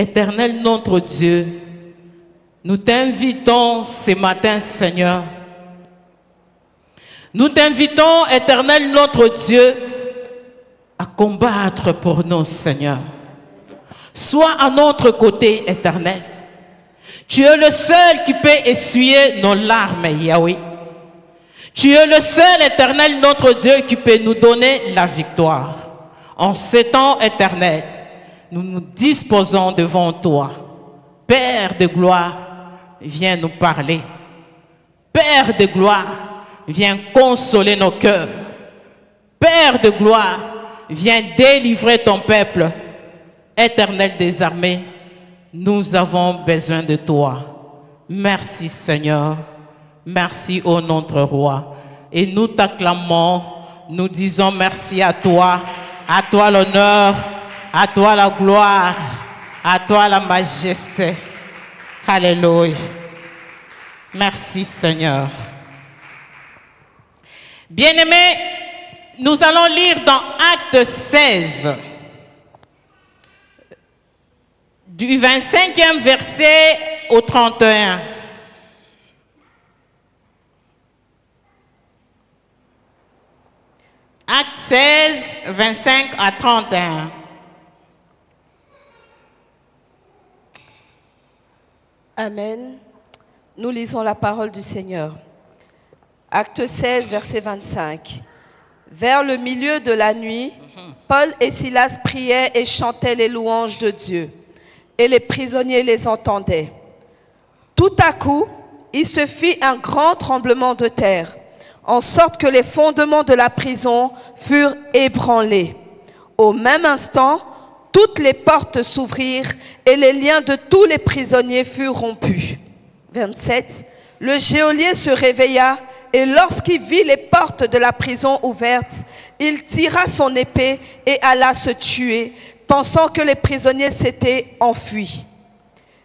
Éternel notre Dieu, nous t'invitons ce matin, Seigneur. Nous t'invitons, Éternel notre Dieu, à combattre pour nous, Seigneur. Sois à notre côté, Éternel. Tu es le seul qui peut essuyer nos larmes, Yahweh. Tu es le seul, Éternel notre Dieu, qui peut nous donner la victoire. En ce temps éternel, nous nous disposons devant toi. Père de gloire, viens nous parler. Père de gloire, viens consoler nos cœurs. Père de gloire, viens délivrer ton peuple. Éternel des armées, nous avons besoin de toi. Merci Seigneur. Merci ô notre roi. Et nous t'acclamons, nous disons merci à toi l'honneur, à toi la gloire, à toi la majesté. Alléluia. Merci Seigneur. Bien-aimés, nous allons lire dans Acte 16, du 25e verset au 31. Acte 16, 25 à 31. Amen. Nous lisons la parole du Seigneur. Acte 16, verset 25. Vers le milieu de la nuit, Paul et Silas priaient et chantaient les louanges de Dieu, et les prisonniers les entendaient. Tout à coup, il se fit un grand tremblement de terre, en sorte que les fondements de la prison furent ébranlés. Au même instant, toutes les portes s'ouvrirent et les liens de tous les prisonniers furent rompus. 27. Le geôlier se réveilla et lorsqu'il vit les portes de la prison ouvertes, il tira son épée et alla se tuer, pensant que les prisonniers s'étaient enfuis.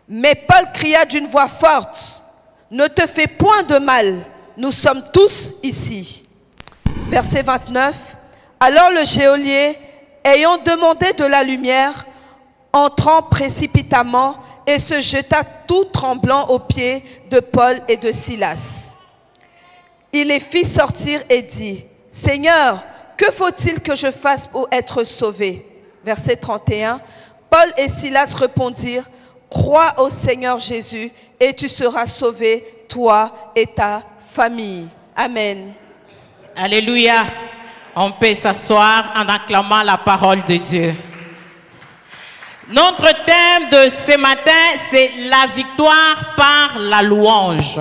Mais Paul cria d'une voix forte, « Ne te fais point de mal, nous sommes tous ici. » Verset 29. Alors le geôlier, ayant demandé de la lumière, entrant précipitamment et se jeta tout tremblant aux pieds de Paul et de Silas. Il les fit sortir et dit, « Seigneur, que faut-il que je fasse pour être sauvé ?» Verset 31. Paul et Silas répondirent, « Crois au Seigneur Jésus et tu seras sauvé, toi et ta famille. » Amen. Alléluia. On peut s'asseoir en acclamant la parole de Dieu. Notre thème de ce matin, c'est la victoire par la louange.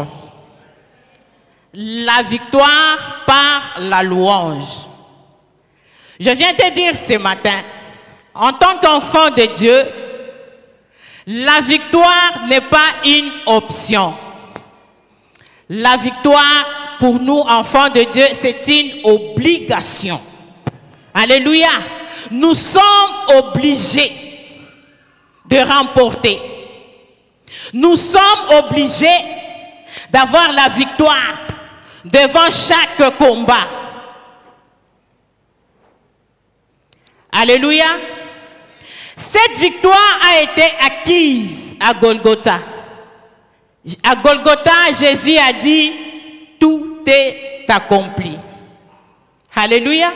La victoire par la louange. Je viens te dire ce matin, en tant qu'enfant de Dieu, la victoire n'est pas une option. La victoire, pour nous, enfants de Dieu, c'est une obligation. Alléluia. Nous sommes obligés de remporter. Nous sommes obligés d'avoir la victoire devant chaque combat. Alléluia. Cette victoire a été acquise à Golgotha. À Golgotha, Jésus a dit, tout est accompli. Alléluia.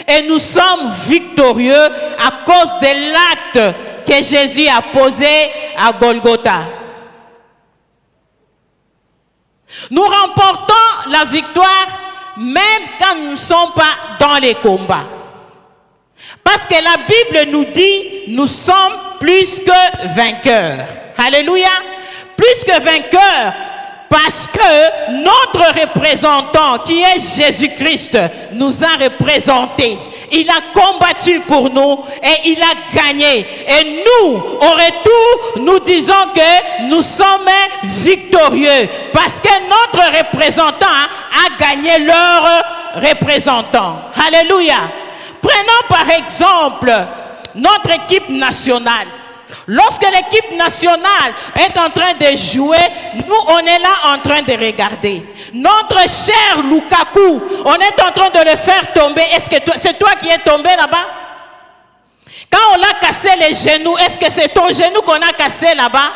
Et nous sommes victorieux à cause de l'acte que Jésus a posé à Golgotha. Nous remportons la victoire même quand nous ne sommes pas dans les combats. Parce que la Bible nous dit, nous sommes plus que vainqueurs. Alléluia. Plus que vainqueurs, parce que notre représentant, qui est Jésus-Christ, nous a représentés. Il a combattu pour nous et il a gagné. Et nous, au retour, nous disons que nous sommes victorieux parce que notre représentant a gagné leur représentant. Alléluia. Prenons par exemple notre équipe nationale. Lorsque l'équipe nationale est en train de jouer, nous, on est là en train de regarder. Notre cher Lukaku, on est en train de le faire tomber. Est-ce que c'est toi qui es tombé là-bas? Quand on a cassé les genoux, est-ce que c'est ton genou qu'on a cassé là-bas?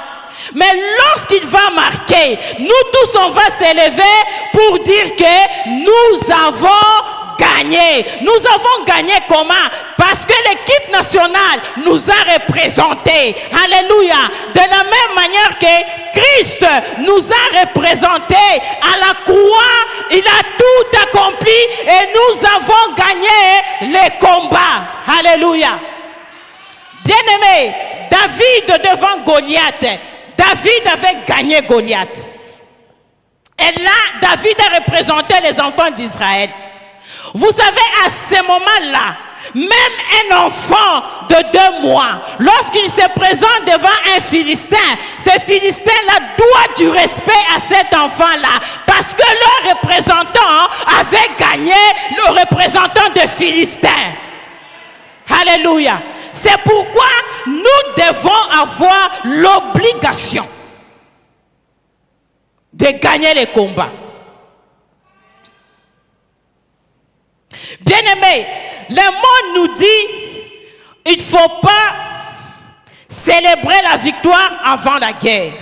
Mais lorsqu'il va marquer, nous tous on va s'élever pour dire que nous avons gagné. Nous avons gagné comment? Parce que l'équipe nationale nous a représentés. Alléluia. De la même manière que Christ nous a représentés à la croix, il a tout accompli et nous avons gagné les combats. Alléluia. Bien-aimé, David devant Goliath, David avait gagné Goliath. Et là, David a représenté les enfants d'Israël. Vous savez, à ce moment-là, même un enfant de 2 mois, lorsqu'il se présente devant un Philistin, ce Philistin-là doit du respect à cet enfant-là, parce que le représentant avait gagné le représentant des Philistins. Alléluia. C'est pourquoi nous devons avoir l'obligation de gagner les combats. Bien-aimés, le monde nous dit il ne faut pas célébrer la victoire avant la guerre.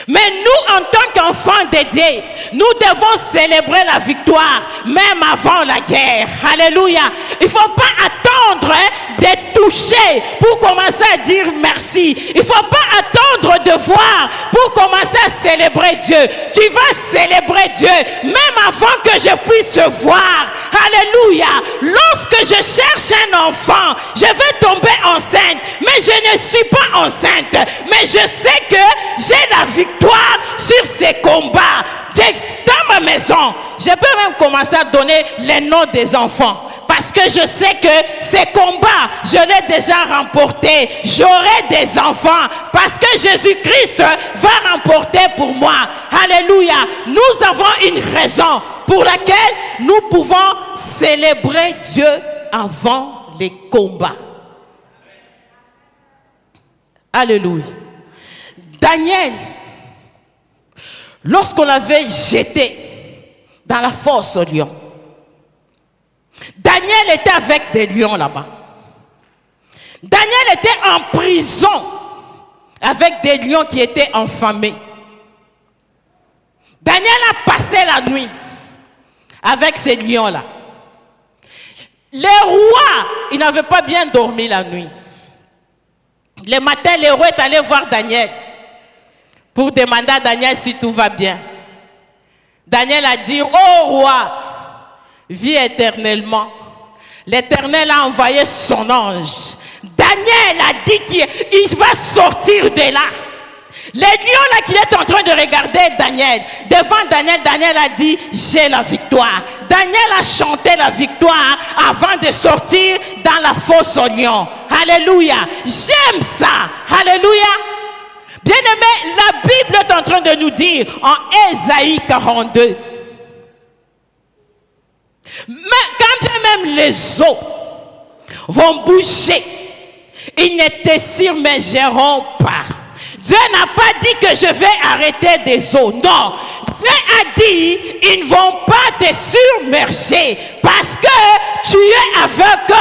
Mais nous, en tant qu'enfants de Dieu, nous devons célébrer la victoire même avant la guerre. Alléluia. Il ne faut pas attendre de toucher pour commencer à dire merci. Il ne faut pas attendre de voir pour commencer à célébrer Dieu. Tu vas célébrer Dieu même avant que je puisse voir. Alléluia. Lorsque je cherche un enfant, je vais tomber enceinte. Mais je ne suis pas enceinte. Mais je sais que j'ai la victoire sur ces combats. Dans ma maison, je peux même commencer à donner les noms des enfants. Parce que je sais que ces combats, je l'ai déjà remporté. J'aurai des enfants. Parce que Jésus-Christ va remporter pour moi. Alléluia. Nous avons une raison pour laquelle nous pouvons célébrer Dieu avant les combats. Alléluia. Daniel, lorsqu'on l'avait jeté dans la fosse aux lions, Daniel était avec des lions là-bas. Daniel était en prison avec des lions qui étaient enflammés. Daniel a passé la nuit avec ces lions-là. Le roi, il n'avait pas bien dormi la nuit. Le matin, le roi est allé voir Daniel pour demander à Daniel si tout va bien. Daniel a dit, oh roi, vis éternellement. L'Éternel a envoyé son ange. Daniel a dit qu'il va sortir de là. Les lions là qu'il est en train de regarder Daniel, devant Daniel, Daniel a dit, j'ai la victoire. Daniel a chanté la victoire avant de sortir dans la fosse aux lions. Alléluia. J'aime ça. Alléluia. Bien-aimé, la Bible est en train de nous dire en Ésaïe 42. Mais quand même les eaux vont bouger, ils ne te submergeront pas. Dieu n'a pas dit que je vais arrêter des eaux. Non. Dieu a dit, ils ne vont pas te submerger parce que tu es avec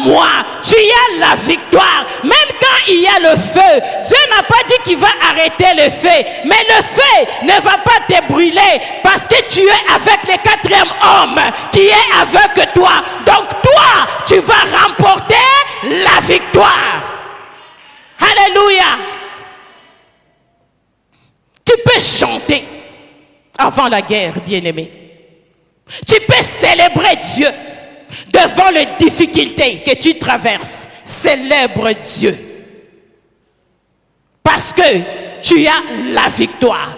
moi. Tu as la victoire. Même quand il y a le feu, Dieu n'a pas dit qu'il va arrêter le feu. Mais le feu ne va pas te brûler parce que tu es avec le 4e homme qui est avec toi. Donc toi, tu vas remporter la victoire. Alléluia. Tu peux chanter avant la guerre, bien-aimé. Tu peux célébrer Dieu devant les difficultés que tu traverses. Célèbre Dieu. Parce que tu as la victoire.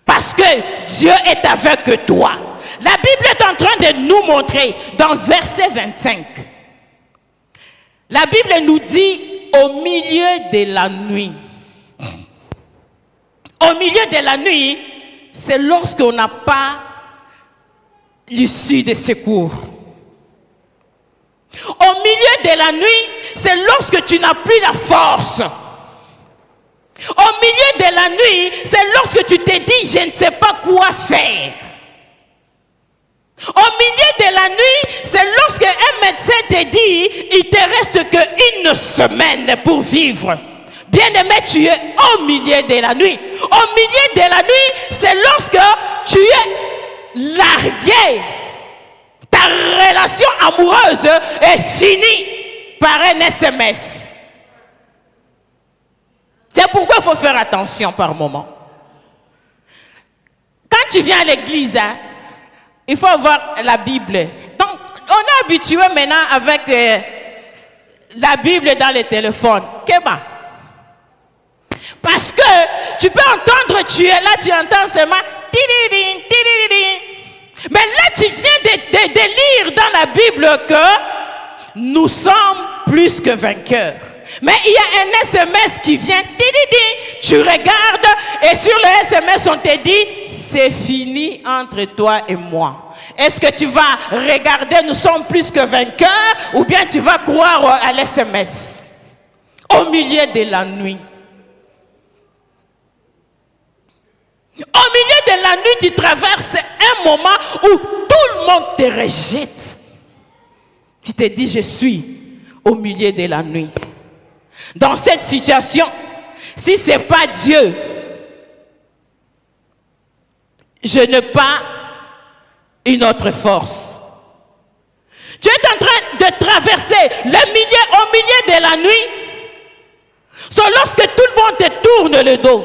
Parce que Dieu est avec toi. La Bible est en train de nous montrer dans verset 25. La Bible nous dit au milieu de la nuit. Au milieu de la nuit, c'est lorsqu'on n'a pas l'issue de secours. Au milieu de la nuit, c'est lorsque tu n'as plus la force. Au milieu de la nuit, c'est lorsque tu te dis, je ne sais pas quoi faire. Au milieu de la nuit, c'est lorsque un médecin te dit, il te reste qu'une semaine pour vivre. Bien-aimé, tu es au milieu de la nuit. Au milieu de la nuit, c'est lorsque tu es largué. Ta relation amoureuse est finie par un SMS. C'est pourquoi il faut faire attention par moment. Quand tu viens à l'église, il faut avoir la Bible. Donc, on est habitué maintenant avec la Bible dans le téléphone. Qu'est-ce Parce que tu peux entendre, tu es là, tu entends seulement tiririn, tiririn. Mais là, tu viens de lire dans la Bible que nous sommes plus que vainqueurs. Mais il y a un SMS qui vient, tu regardes et sur le SMS on te dit c'est fini entre toi et moi. Est-ce que tu vas regarder nous sommes plus que vainqueurs ou bien tu vas croire à l'SMS au milieu de la nuit? Au milieu de la nuit, tu traverses un moment où tout le monde te rejette. Tu te dis je suis au milieu de la nuit. Dans cette situation, si ce n'est pas Dieu, je n'ai pas une autre force. Tu es en train de traverser au milieu de la nuit. C'est lorsque tout le monde te tourne le dos.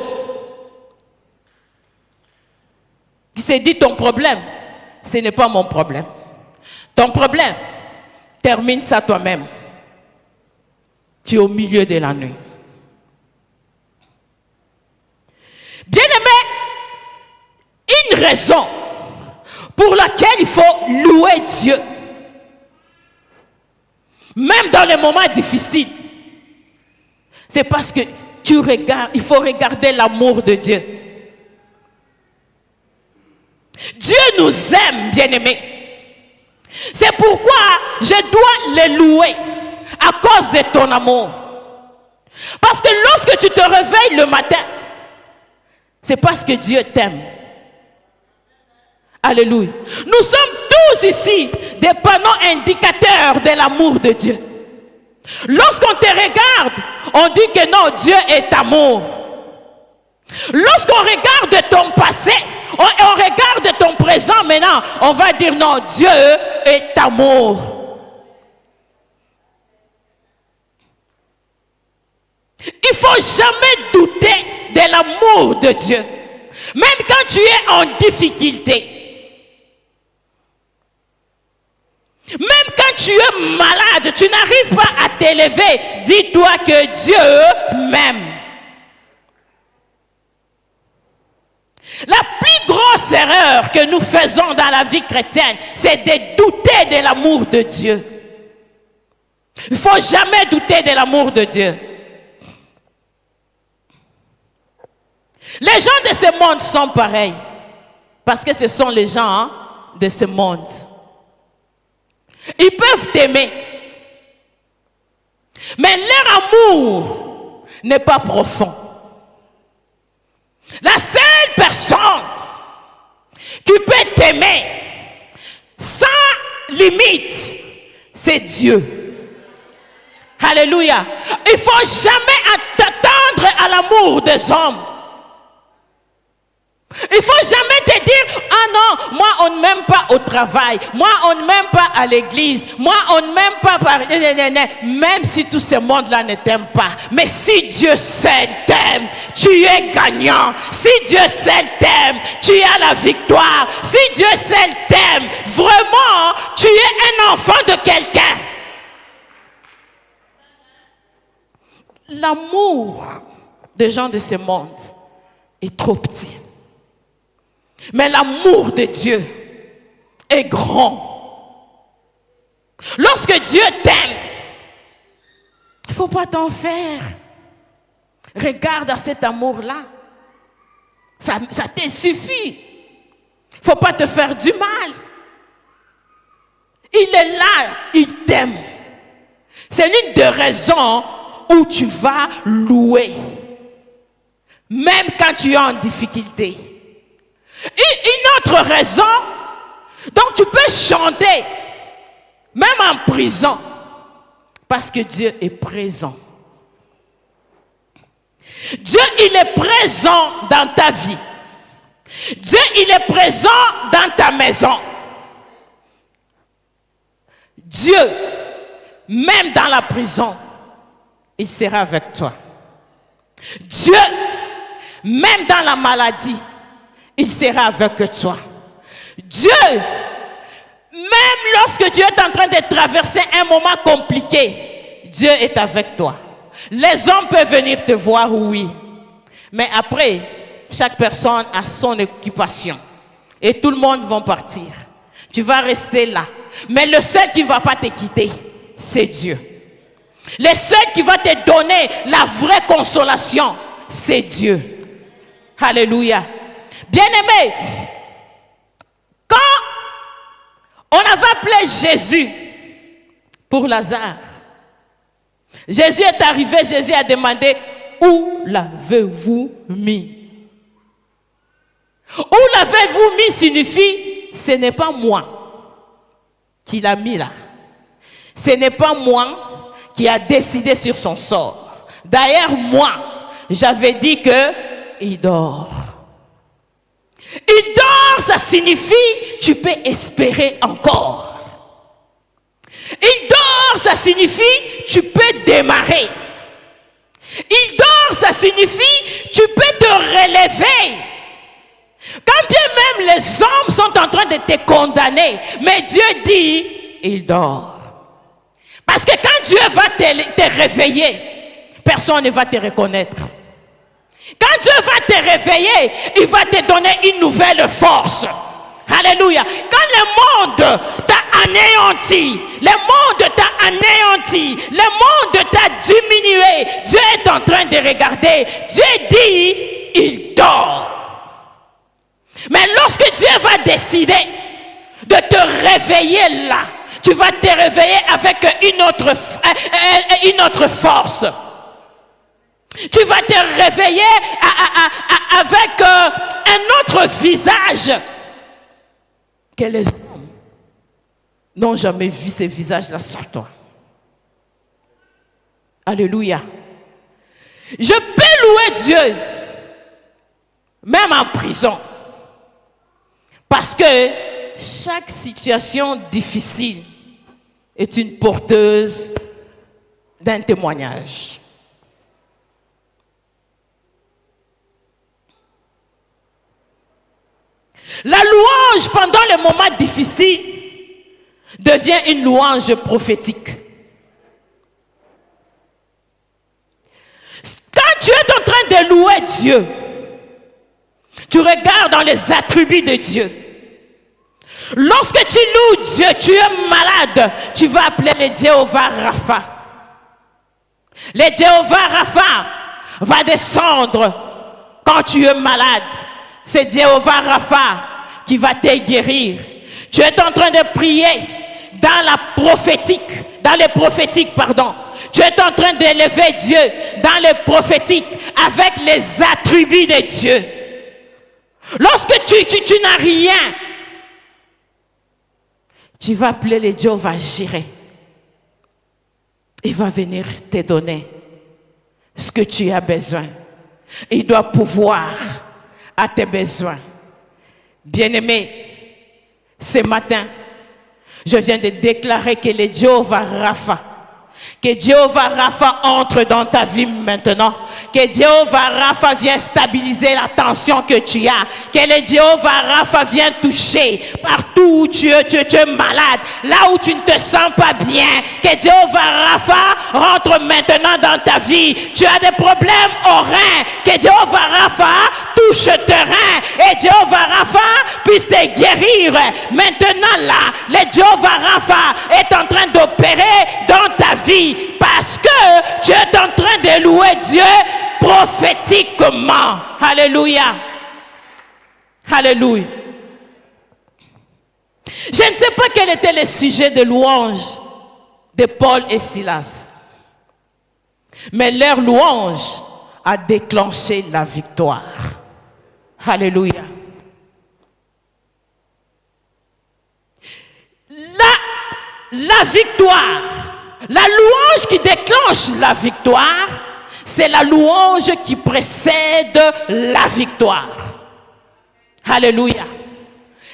Tu s'est dit ton problème, ce n'est pas mon problème. Ton problème, termine ça toi-même. Tu es au milieu de la nuit. Bien-aimé, une raison pour laquelle il faut louer Dieu, même dans les moments difficiles, c'est parce que il faut regarder l'amour de Dieu. Dieu nous aime, bien-aimés. C'est pourquoi je dois le louer à cause de ton amour. Parce que lorsque tu te réveilles le matin, c'est parce que Dieu t'aime. Alléluia. Nous sommes tous ici des panneaux indicateurs de l'amour de Dieu. Lorsqu'on te regarde, on dit que non, Dieu est amour. Lorsqu'on regarde ton passé, on regarde ton présent maintenant, on va dire non, Dieu est amour. Il ne faut jamais douter de l'amour de Dieu. Même quand tu es en difficulté. Même quand tu es malade, tu n'arrives pas à t'élever. Dis-toi que Dieu m'aime. La plus grosse erreur que nous faisons dans la vie chrétienne, c'est de douter de l'amour de Dieu. Il ne faut jamais douter de l'amour de Dieu. Les gens de ce monde sont pareils. Parce que ce sont les gens de ce monde. Ils peuvent t'aimer. Mais leur amour n'est pas profond. La seule personne qui peut t'aimer sans limite, c'est Dieu. Alléluia. Il ne faut jamais t'attendre à l'amour des hommes. Il ne faut jamais te dire, ah non, moi on ne m'aime pas au travail, moi on ne m'aime pas à l'église, moi on ne m'aime pas par... Même si tout ce monde-là ne t'aime pas. Mais si Dieu seul t'aime, tu es gagnant. Si Dieu seul t'aime, tu as la victoire. Si Dieu seul t'aime, vraiment, tu es un enfant de quelqu'un. L'amour des gens de ce monde est trop petit. Mais l'amour de Dieu est grand. Lorsque Dieu t'aime, il ne faut pas t'en faire. Regarde à cet amour-là. Ça te suffit. Il ne faut pas te faire du mal. Il est là, il t'aime. C'est l'une des raisons où tu vas louer. Même quand tu es en difficulté. Une autre raison, Donc tu peux chanter, même en prison, parce que Dieu est présent. Dieu, il est présent dans ta vie. Dieu, il est présent dans ta maison. Dieu, même dans la prison, il sera avec toi. Dieu, même dans la maladie, il sera avec toi. Dieu, même lorsque Dieu est en train de traverser un moment compliqué, Dieu est avec toi. Les hommes peuvent venir te voir, oui. Mais après, chaque personne a son occupation. Et tout le monde va partir. Tu vas rester là. Mais le seul qui ne va pas te quitter, c'est Dieu. Le seul qui va te donner la vraie consolation, c'est Dieu. Alléluia. Bien-aimé, quand on avait appelé Jésus pour Lazare, Jésus est arrivé, Jésus a demandé, où l'avez-vous mis? Où l'avez-vous mis signifie, ce n'est pas moi qui l'a mis là. Ce n'est pas moi qui a décidé sur son sort. D'ailleurs, moi, j'avais dit qu'il dort. Il dort, ça signifie, tu peux espérer encore. Il dort, ça signifie, tu peux démarrer. Il dort, ça signifie, tu peux te relever. Quand bien même les hommes sont en train de te condamner, mais Dieu dit, il dort. Parce que quand Dieu va te réveiller, personne ne va te reconnaître. Quand Dieu va te réveiller, il va te donner une nouvelle force. Alléluia. Quand le monde t'a anéanti, le monde t'a anéanti, le monde t'a diminué, Dieu est en train de regarder. Dieu dit, il dort. Mais lorsque Dieu va décider de te réveiller là, tu vas te réveiller avec une autre force. Tu vas te réveiller avec un autre visage que les hommes n'ont jamais vu ces visages-là sur toi. Alléluia. Je peux louer Dieu, même en prison. Parce que chaque situation difficile est une porteuse d'un témoignage. La louange pendant les moments difficiles devient une louange prophétique. Quand tu es en train de louer Dieu, tu regardes dans les attributs de Dieu. Lorsque tu loues Dieu, tu es malade, tu vas appeler le Jéhovah Rapha. Le Jéhovah Rapha va descendre quand tu es malade. C'est Jéhovah Rapha qui va te guérir. Tu es en train de prier dans les prophétiques, pardon. Tu es en train d'élever Dieu dans les prophétiques avec les attributs de Dieu. Lorsque tu n'as rien, tu vas appeler le Jéhovah Jireh. Il va venir te donner ce que tu as besoin. Il doit pouvoir à tes besoins. Bien-aimé, ce matin, je viens de déclarer que le Jéhovah Rapha, que Jéhovah Rapha entre dans ta vie maintenant. Que Jéhovah Rapha vienne stabiliser la tension que tu as. Que le Jéhovah Rapha vienne toucher partout où tu es malade. Là où tu ne te sens pas bien. Que Jéhovah Rapha rentre maintenant dans ta vie. Tu as des problèmes au rein. Que Jéhovah Rapha touche tes reins. Et Jéhovah Rapha puisse te guérir. Maintenant là, le Jéhovah Rapha est en train d'opérer dans ta vie. Parce que tu es en train de louer Dieu prophétiquement. Alléluia. Alléluia. Je ne sais pas quel était le sujet de louange de Paul et Silas. Mais leur louange a déclenché la victoire. Alléluia. la victoire, la louange qui déclenche la victoire, c'est la louange qui précède la victoire. Alléluia.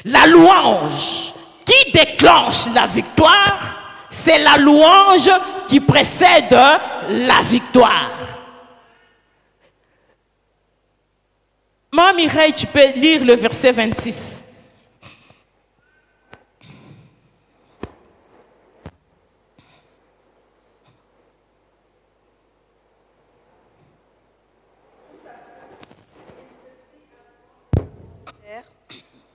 La louange qui déclenche la victoire, c'est la louange qui précède la victoire. Maman Mireille, tu peux lire le verset 26.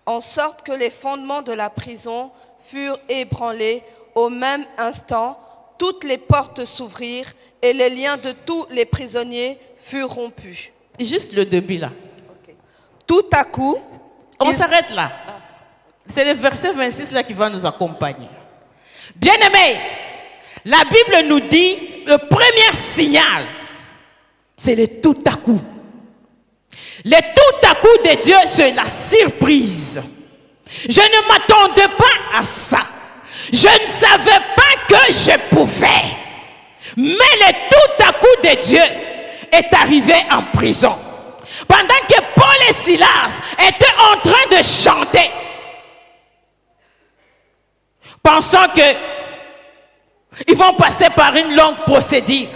En sorte que les fondements de la prison furent ébranlés au même instant, toutes les portes s'ouvrirent et les liens de tous les prisonniers furent rompus. Juste le début là. Okay. Tout à coup, on s'arrête là. C'est le verset 26 là qui va nous accompagner. Bien-aimés, la Bible nous dit, le premier signal, c'est le tout à coup. Le tout à coup de Dieu, c'est la surprise. Je ne m'attendais pas à ça. Je ne savais pas que je pouvais. Mais le tout à coup de Dieu est arrivé en prison. Pendant que Paul et Silas étaient en train de chanter, pensant que ils vont passer par une longue procédure.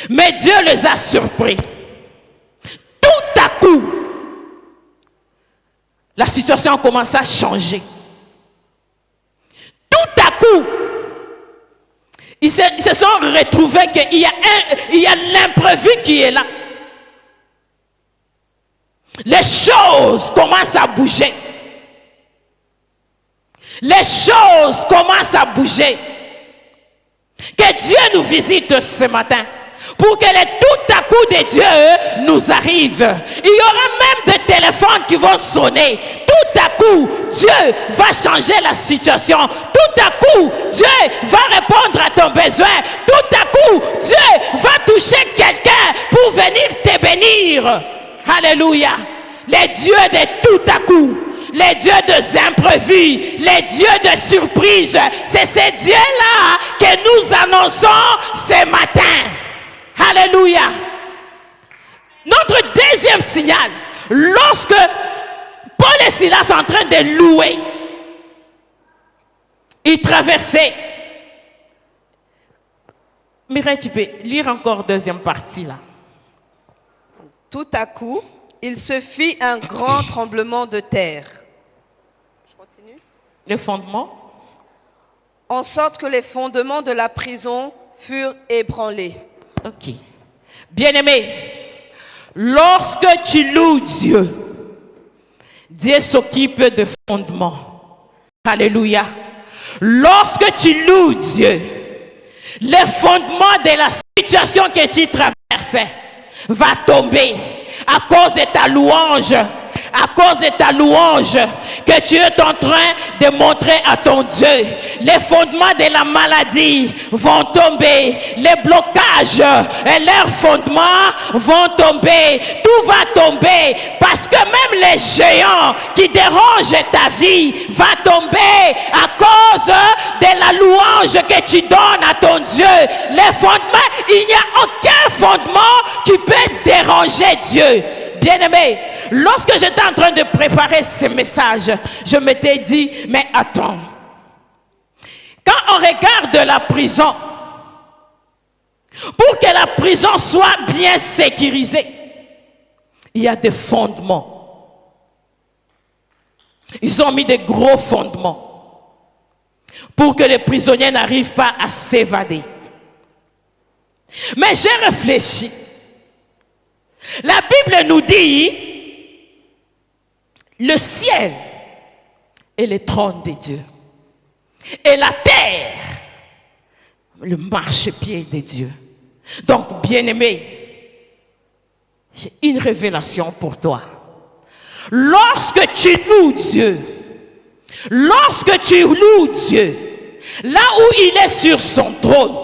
Mais Dieu les a surpris. Tout à coup, la situation a commencé à changer. Tout à coup, ils se sont retrouvés qu'il y a l'imprévu qui est là. Les choses commencent à bouger. Les choses commencent à bouger. Que Dieu nous visite ce matin. Pour que les tout à coup de Dieu nous arrivent. Il y aura même des téléphones qui vont sonner. Tout à coup, Dieu va changer la situation. Tout à coup, Dieu va répondre à ton besoin. Tout à coup, Dieu va toucher quelqu'un pour venir te bénir. Alléluia. Les dieux de tout à coup. Les dieux de imprévus, les dieux de surprise, c'est ces dieux-là que nous annonçons ce matin. Alléluia. Notre deuxième signal, lorsque Paul et Silas sont en train de louer, ils traversaient. Mireille, tu peux lire encore deuxième partie là. Tout à coup, il se fit un grand tremblement de terre. Je continue. Le fondement. En sorte que les fondements de la prison furent ébranlés. Ok. Bien-aimé, lorsque tu loues Dieu, Dieu s'occupe de fondements. Alléluia. Lorsque tu loues Dieu, les fondements de la situation que tu traversais va tomber. À cause de ta louange, à cause de ta louange que tu es en train de montrer à ton Dieu, les fondements de la maladie vont tomber, les blocages et leurs fondements vont tomber, tout va tomber parce que même les géants qui dérangent ta vie va tomber à cause de la louange que tu donnes à ton Dieu. Les fondements, il n'y a aucun fondement qui peut déranger Dieu. Bien-aimé, lorsque j'étais en train de préparer ce message, je m'étais dit, mais attends, quand on regarde la prison, pour que la prison soit bien sécurisée, il y a des fondements. Ils ont mis des gros fondements pour que les prisonniers n'arrivent pas à s'évader. Mais j'ai réfléchi. La Bible nous dit, le ciel est le trône de Dieu. Et la terre, le marchepied de Dieu. Donc, bien-aimé, j'ai une révélation pour toi. Lorsque tu loues Dieu, là où il est sur son trône,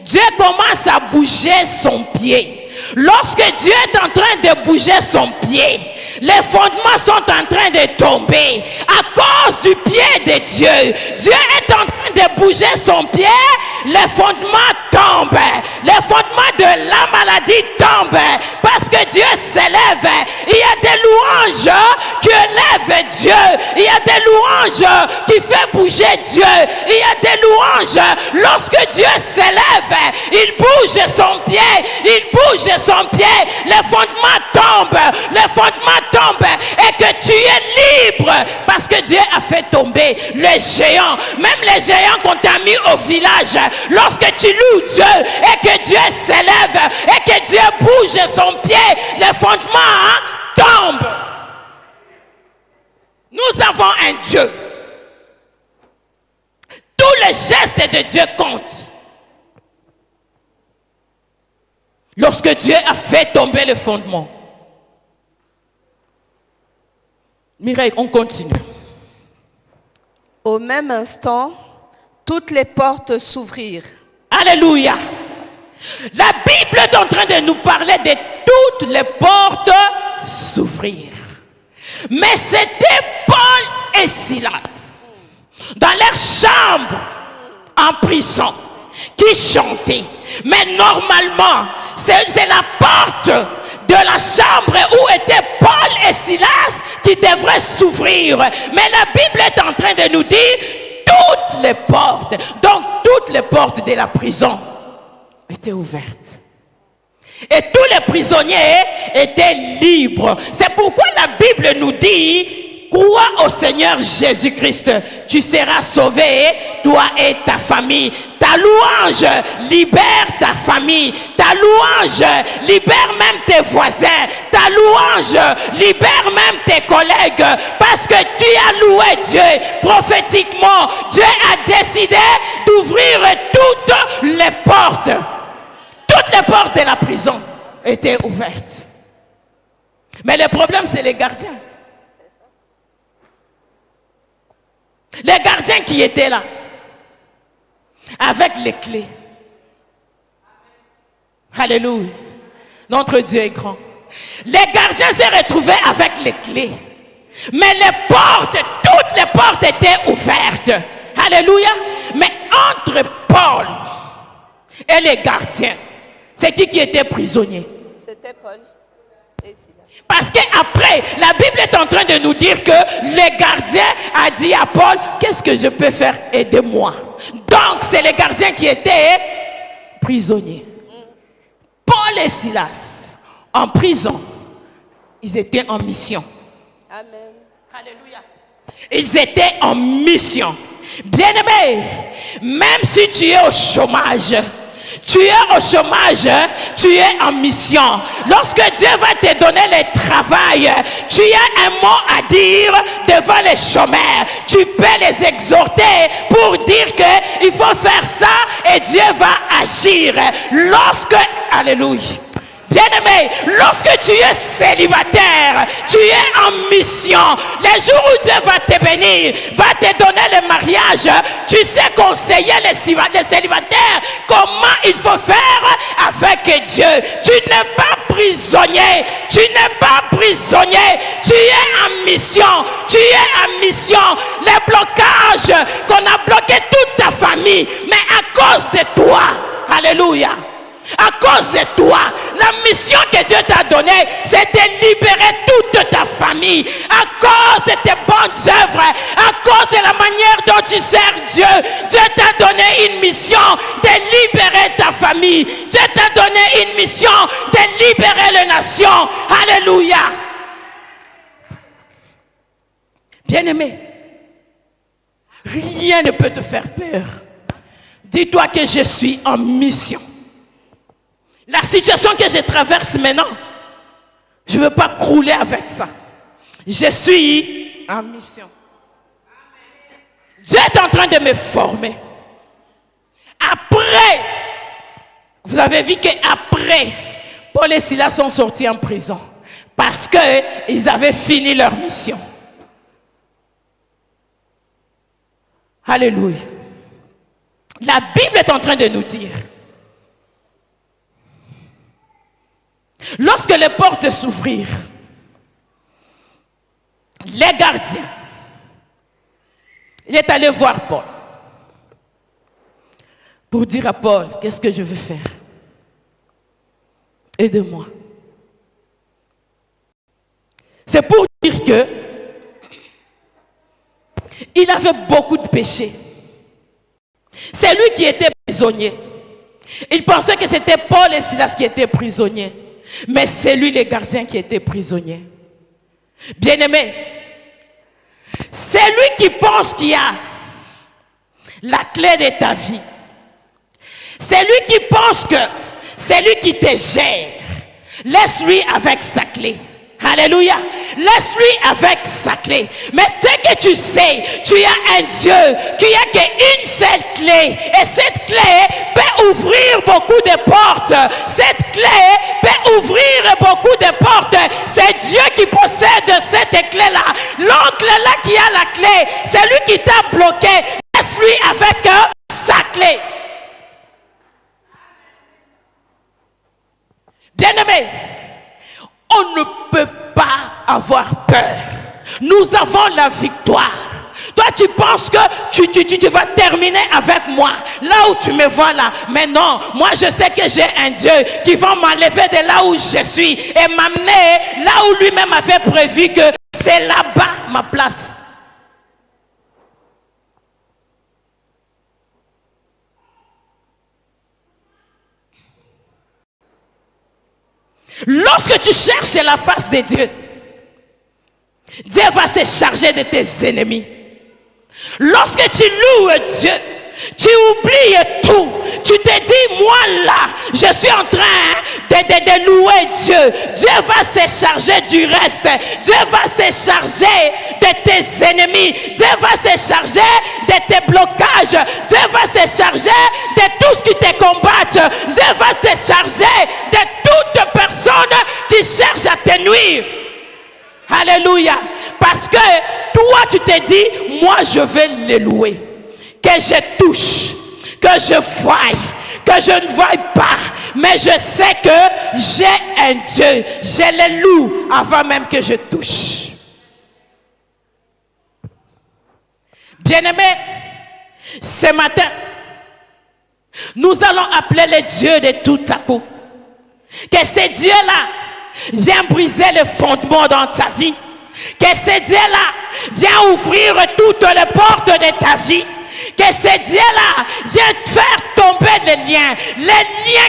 Dieu commence à bouger son pied. Lorsque Dieu est en train de bouger son pied, les fondements sont en train de tomber à cause du pied de Dieu. Dieu est en train de bouger son pied, les fondements tombent. Les fondements de la maladie tombent parce que Dieu s'élève. Il y a des louanges qui élèvent Dieu. Il y a des louanges qui font bouger Dieu. Il y a des louanges lorsque Dieu s'élève. Il bouge son pied. Il bouge son pied. Les fondements tombent. Les fondements tombent. Et que tu es libre parce que Dieu a fait tomber les géants. Même les géants qu'on t'a mis au village. Lorsque tu loues Dieu et que Dieu s'élève et que Dieu bouge son pied, les fondements tombent. Nous avons un Dieu. Tous les gestes de Dieu comptent. Lorsque Dieu a fait tomber le fondement. Mireille, on continue. Au même instant, toutes les portes s'ouvrirent. Alléluia. La Bible est en train de nous parler de toutes les portes s'ouvrir. Mais c'était Paul et Silas dans leur chambre en prison qui chantaient. Mais normalement, c'est la porte de la chambre où étaient Paul et Silas qui devrait s'ouvrir. Mais la Bible est en train de nous dire toutes les portes. Donc toutes les portes de la prison étaient ouvertes. Et tous les prisonniers étaient libres. C'est pourquoi la Bible nous dit: crois au Seigneur Jésus-Christ, tu seras sauvé, toi et ta famille. Ta louange libère ta famille. Ta louange libère même tes voisins. Ta louange libère même tes collègues. Parce que tu as loué Dieu prophétiquement. Dieu a décidé d'ouvrir toutes les portes. Toutes les portes de la prison étaient ouvertes. Mais le problème, c'est les gardiens. Les gardiens qui étaient là, avec les clés. Alléluia. Notre Dieu est grand. Les gardiens s'est retrouvés avec les clés. Mais les portes, toutes les portes étaient ouvertes. Alléluia. Mais entre Paul et les gardiens, c'est qui était prisonnier? C'était Paul et Silas. Parce qu'après, la Bible est en train de nous dire que les gardiens a dit à Paul: qu'est-ce que je peux faire? Aidez-moi. Donc, c'est les gardiens qui étaient prisonniers. Paul et Silas, en prison, ils étaient en mission. Amen. Alléluia. Ils étaient en mission. Bien-aimé, même si tu es au chômage, tu es au chômage, tu es en mission. Lorsque Dieu va te donner le travail, tu as un mot à dire devant les chômeurs. Tu peux les exhorter pour dire qu'il faut faire ça et Dieu va agir. Alléluia. Bien-aimé, lorsque tu es célibataire, tu es en mission. Les jours où Dieu va te bénir, va te donner le mariage, tu sais conseiller les célibataires comment il faut faire avec Dieu. Tu n'es pas prisonnier. Tu n'es pas prisonnier. Tu es en mission. Tu es en mission. Les blocages qu'on a bloqué toute ta famille, mais à cause de toi. Alléluia. À cause de toi, la mission que Dieu t'a donnée, c'est de libérer toute ta famille. À cause de tes bonnes œuvres, à cause de la manière dont tu sers Dieu, Dieu t'a donné une mission de libérer ta famille. Dieu t'a donné une mission de libérer les nations. Alléluia. Bien-aimé, rien ne peut te faire peur. Dis-toi que je suis en mission. La situation que je traverse maintenant, je ne veux pas crouler avec ça. Je suis en mission. Dieu est en train de me former. Après, vous avez vu qu'après, Paul et Silas sont sortis en prison parce qu'ils avaient fini leur mission. Alléluia. La Bible est en train de nous dire: lorsque les portes s'ouvrirent, les gardiens Il est allé voir Paul pour dire à Paul, qu'est-ce que je veux faire? Aide-moi. C'est pour dire que il avait beaucoup de péchés. C'est lui qui était prisonnier. Il pensait que c'était Paul et Silas qui étaient prisonniers. Mais c'est lui, les gardiens, qui étaient prisonniers. Bien-aimé, c'est lui qui pense qu'il y a la clé de ta vie. C'est lui qui pense que c'est lui qui te gère. Laisse-lui avec sa clé. Alléluia. Laisse-lui avec sa clé. Mais dès que tu sais, tu as un Dieu qui a qu'une seule clé. Et cette clé peut ouvrir beaucoup de portes. Cette clé peut ouvrir beaucoup de portes. C'est Dieu qui possède cette clé-là. L'oncle là qui a la clé, c'est lui qui t'a bloqué. Laisse-lui avec sa clé. Bien-aimé, on ne peut pas avoir peur. Nous avons la victoire. Toi, tu penses que tu vas terminer avec moi, là où tu me vois là. Mais non, moi je sais que j'ai un Dieu qui va m'enlever de là où je suis et m'amener là où lui-même avait prévu que c'est là-bas ma place. Lorsque tu cherches la face de Dieu, Dieu va se charger de tes ennemis. Lorsque tu loues Dieu, tu oublies tout. Tu te dis, moi là, je suis en train de louer Dieu. Dieu va se charger du reste. Dieu va se charger de tes ennemis. Dieu va se charger de tes blocages. Dieu va se charger de tout ce qui te combattent. Dieu va te charger de toute personne qui cherche à te nuire. Alléluia. Parce que toi tu te dis, moi je vais les louer. Que je touche, que je voie, que je ne voie pas. Mais je sais que j'ai un Dieu. Je les loue avant même que je touche. Bien-aimés, ce matin, nous allons appeler le Dieu de tout à coup. Que ce Dieu-là vient briser les fondements dans ta vie. Que ce Dieu-là vient ouvrir toutes les portes de ta vie. Que ce Dieu-là vienne faire tomber les liens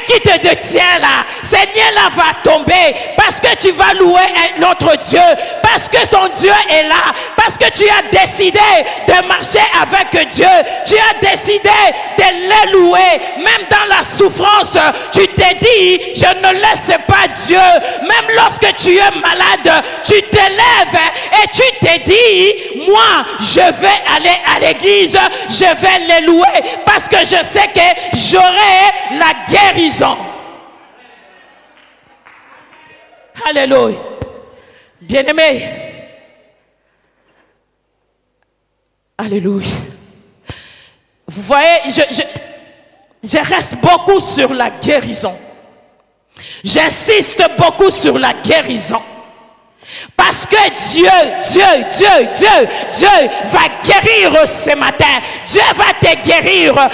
qui te détiennent là. Ces liens-là vont tomber parce que tu vas louer notre Dieu, parce que ton Dieu est là, parce que tu as décidé de marcher avec Dieu, tu as décidé de le louer. Même dans la souffrance, tu t'es dit, je ne laisse pas Dieu. Même lorsque tu es malade, tu te lèves et tu t'es dit, moi, je vais aller à l'église, je vais les louer parce que je sais que j'aurai la guérison. Alléluia. Bien-aimé. Alléluia. Vous voyez, je reste beaucoup sur la guérison. J'insiste beaucoup sur la guérison. Parce que Dieu va guérir ce matin. Dieu va te guérir à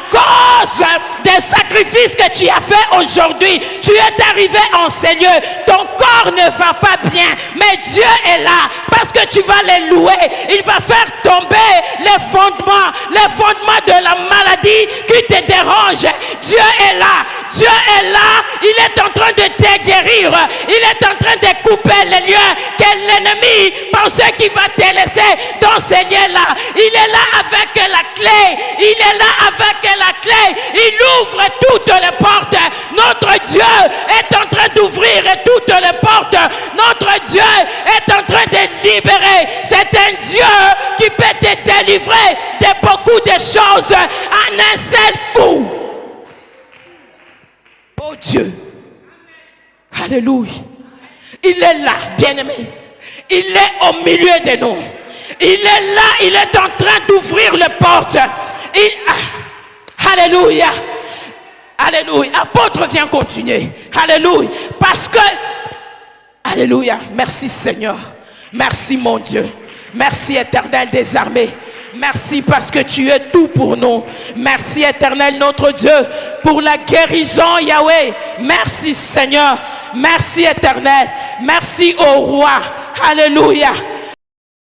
cause des sacrifices que tu as fait aujourd'hui. Tu es arrivé en ce lieu. Ton corps ne va pas bien. Mais Dieu est là parce que tu vas les louer. Il va faire tomber les fondements de la maladie qui te dérange. Dieu est là. Dieu est là. Il est en train de te guérir. Il est en train de couper les liens que l'ennemi pensait qu'il va te laisser dans ces liens-là. Il est là avec la clé. Il est là avec la clé. Il ouvre toutes les portes. Notre Dieu est en train d'ouvrir toutes les portes. Notre Dieu est en train de libérer. C'est un Dieu qui peut te délivrer de beaucoup de choses en un seul coup. Oh Dieu. Alléluia. Il est là, bien-aimé. Il est au milieu de nous. Il est là, il est en train d'ouvrir les portes. Alléluia. Alléluia. Apôtre, viens continuer. Alléluia. Parce que, alléluia. Merci Seigneur. Merci mon Dieu. Merci Éternel des armées. Merci parce que tu es tout pour nous. Merci éternel notre Dieu pour la guérison Yahweh. Merci Seigneur. Merci éternel. Merci au roi. Alléluia.